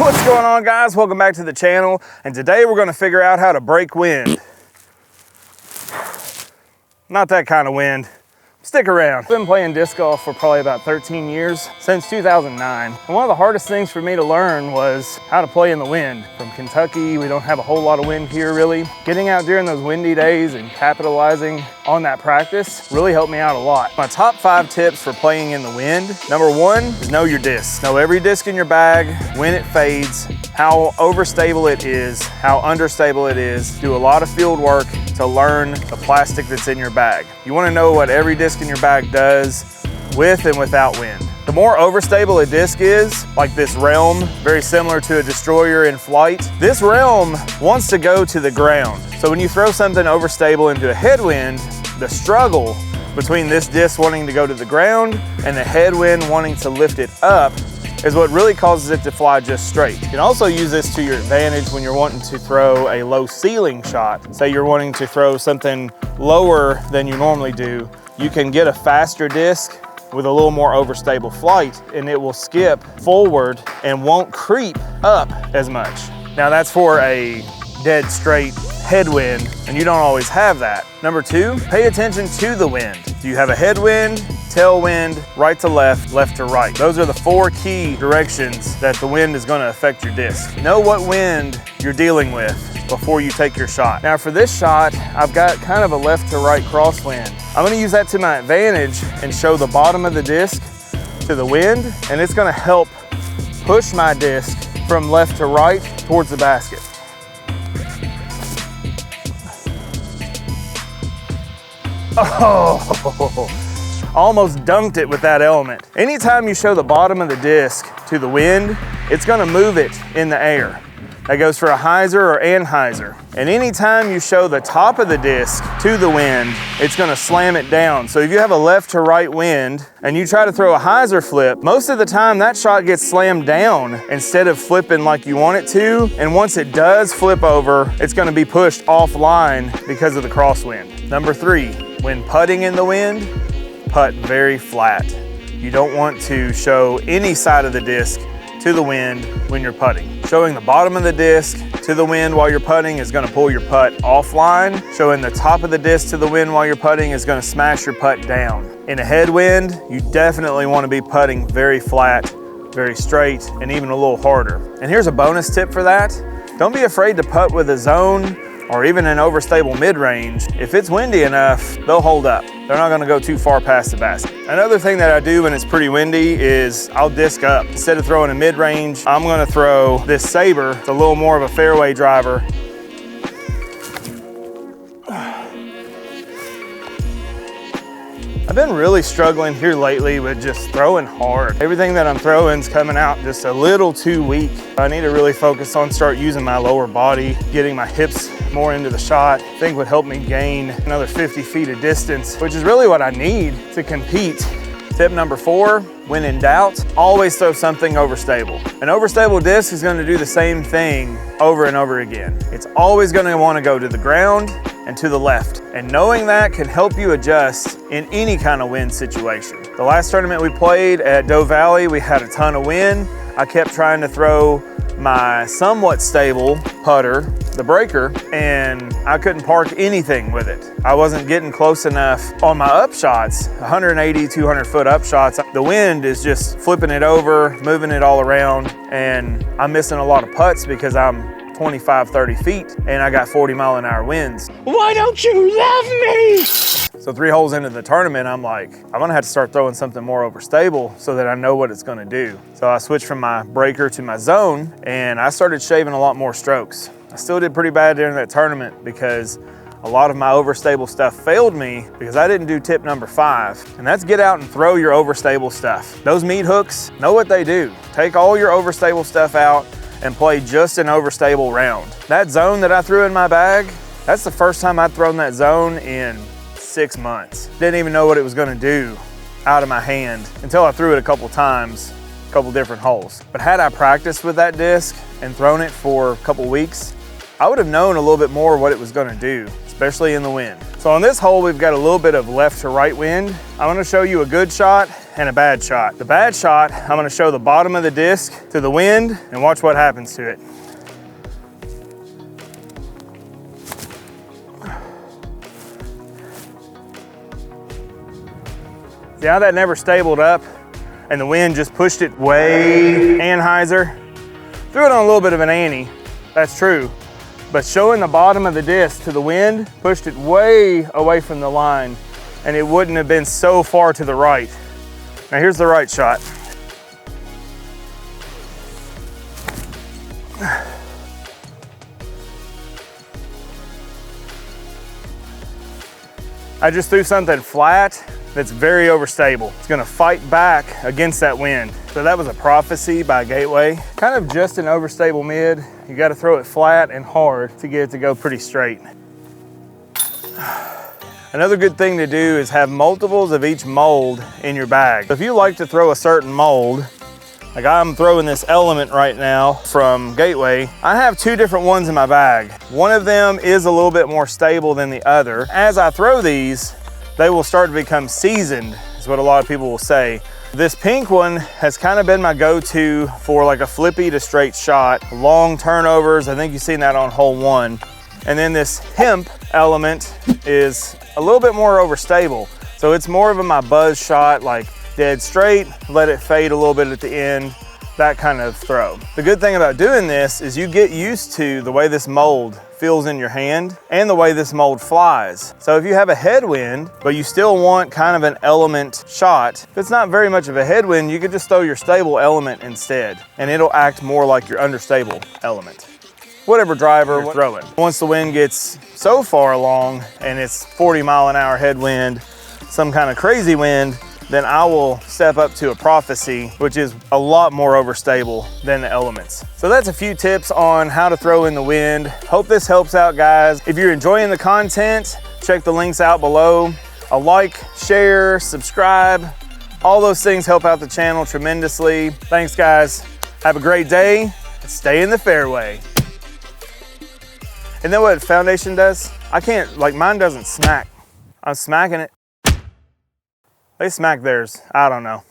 What's going on, guys? Welcome back to the channel, and today we're going to figure out how to break wind. Not that kind of wind. Stick around. I've been playing disc golf for probably about 13 years, since 2009. And one of the hardest things for me to learn was how to play in the wind. From Kentucky, we don't have a whole lot of wind here really. Getting out during those windy days and capitalizing on that practice really helped me out a lot. My top 5 tips for playing in the wind. Number 1 is know your disc. Know every disc in your bag, when it fades, how overstable it is, how understable it is. Do a lot of field work to learn the plastic that's in your bag. You want to know what every disc in your bag does with and without wind. The more overstable a disc is, like this Realm, very similar to a destroyer in flight, this Realm wants to go to the ground. So when you throw something overstable into a headwind, the struggle between this disc wanting to go to the ground and the headwind wanting to lift it up is what really causes it to fly just straight. You can also use this to your advantage when you're wanting to throw a low ceiling shot. Say you're wanting to throw something lower than you normally do. You can get a faster disc with a little more overstable flight, and it will skip forward and won't creep up as much. Now that's for a dead straight headwind, and you don't always have that. Number 2, pay attention to the wind. Do you have a headwind, tailwind, right to left, left to right? Those are the 4 key directions that the wind is going to affect your disc. Know what wind you're dealing with before you take your shot. Now for this shot, I've got kind of a left to right crosswind. I'm going to use that to my advantage and show the bottom of the disc to the wind, and it's going to help push my disc from left to right towards the basket. Oh, almost dunked it with that element. Anytime you show the bottom of the disc to the wind, it's gonna move it in the air. That goes for a hyzer or anhyzer. And anytime you show the top of the disc to the wind, it's gonna slam it down. So if you have a left to right wind and you try to throw a hyzer flip, most of the time that shot gets slammed down instead of flipping like you want it to. And once it does flip over, it's gonna be pushed offline because of the crosswind. Number 3, when putting in the wind, putt very flat. You don't want to show any side of the disc to the wind when you're putting. Showing the bottom of the disc to the wind while you're putting is gonna pull your putt offline. Showing the top of the disc to the wind while you're putting is gonna smash your putt down. In a headwind, you definitely wanna be putting very flat, very straight, and even a little harder. And here's a bonus tip for that. Don't be afraid to putt with a zone or even an overstable mid-range. If it's windy enough, they'll hold up. They're not gonna go too far past the basket. Another thing that I do when it's pretty windy is I'll disc up. Instead of throwing a mid-range, I'm gonna throw this Sabre. It's a little more of a fairway driver. I've been really struggling here lately with just throwing hard. Everything that I'm throwing is coming out just a little too weak. I need to really focus on start using my lower body, getting my hips more into the shot. I think would help me gain another 50 feet of distance, which is really what I need to compete. Tip number 4, when in doubt, always throw something overstable. An overstable disc is gonna do the same thing over and over again. It's always gonna wanna go to the ground and to the left. And knowing that can help you adjust in any kind of wind situation. The last tournament we played at Doe Valley, we had a ton of wind. I kept trying to throw my somewhat stable putter, the breaker, and I couldn't park anything with it. I wasn't getting close enough on my up shots, 180, 200 foot up shots. The wind is just flipping it over, moving it all around, and I'm missing a lot of putts because I'm 25, 30 feet, and I got 40-mile-an-hour winds. Why don't you love me? So 3 holes into the tournament, I'm like, I'm gonna have to start throwing something more overstable so that I know what it's gonna do. So I switched from my breaker to my zone, and I started shaving a lot more strokes. I still did pretty bad during that tournament because a lot of my overstable stuff failed me because I didn't do tip number 5, and that's get out and throw your overstable stuff. Those meat hooks, know what they do. Take all your overstable stuff out and play just an overstable round. That zone that I threw in my bag, that's the first time I'd thrown that zone in 6 months. Didn't even know what it was gonna do out of my hand until I threw it a couple times, a couple different holes. But had I practiced with that disc and thrown it for a couple weeks, I would have known a little bit more what it was gonna do, especially in the wind. So on this hole, we've got a little bit of left to right wind. I'm gonna show you a good shot and a bad shot. The bad shot, I'm gonna show the bottom of the disc to the wind and watch what happens to it. See how that never stabled up and the wind just pushed it way Anheuser? Threw it on a little bit of an Annie, that's true. But showing the bottom of the disc to the wind pushed it way away from the line and it wouldn't have been so far to the right. Now here's the right shot. I just threw something flat that's very overstable. It's gonna fight back against that wind. So that was a Prophecy by Gateway. Kind of just an overstable mid. You gotta throw it flat and hard to get it to go pretty straight. Another good thing to do is have multiples of each mold in your bag. So if you like to throw a certain mold, like I'm throwing this Element right now from Gateway, I have 2 different ones in my bag. One of them is a little bit more stable than the other. As I throw these, they will start to become seasoned, is what a lot of people will say. This pink one has kind of been my go-to for like a flippy to straight shot, long turnovers. I think you've seen that on hole 1. And then this hemp Element is a little bit more overstable. So it's more of my buzz shot, like dead straight, let it fade a little bit at the end, that kind of throw. The good thing about doing this is you get used to the way this mold feels in your hand and the way this mold flies. So if you have a headwind, but you still want kind of an Element shot, if it's not very much of a headwind, you could just throw your stable Element instead, and it'll act more like your understable Element. Whatever driver you're throwing. Once the wind gets so far along and it's 40-mile-an-hour headwind, some kind of crazy wind, then I will step up to a Prophecy, which is a lot more overstable than the Elements. So that's a few tips on how to throw in the wind. Hope this helps out, guys. If you're enjoying the content, check the links out below. A like, share, subscribe, all those things help out the channel tremendously. Thanks, guys. Have a great day and stay in the fairway. And then what foundation does? I can't, like mine doesn't smack. I'm smacking it. They smack theirs, I don't know.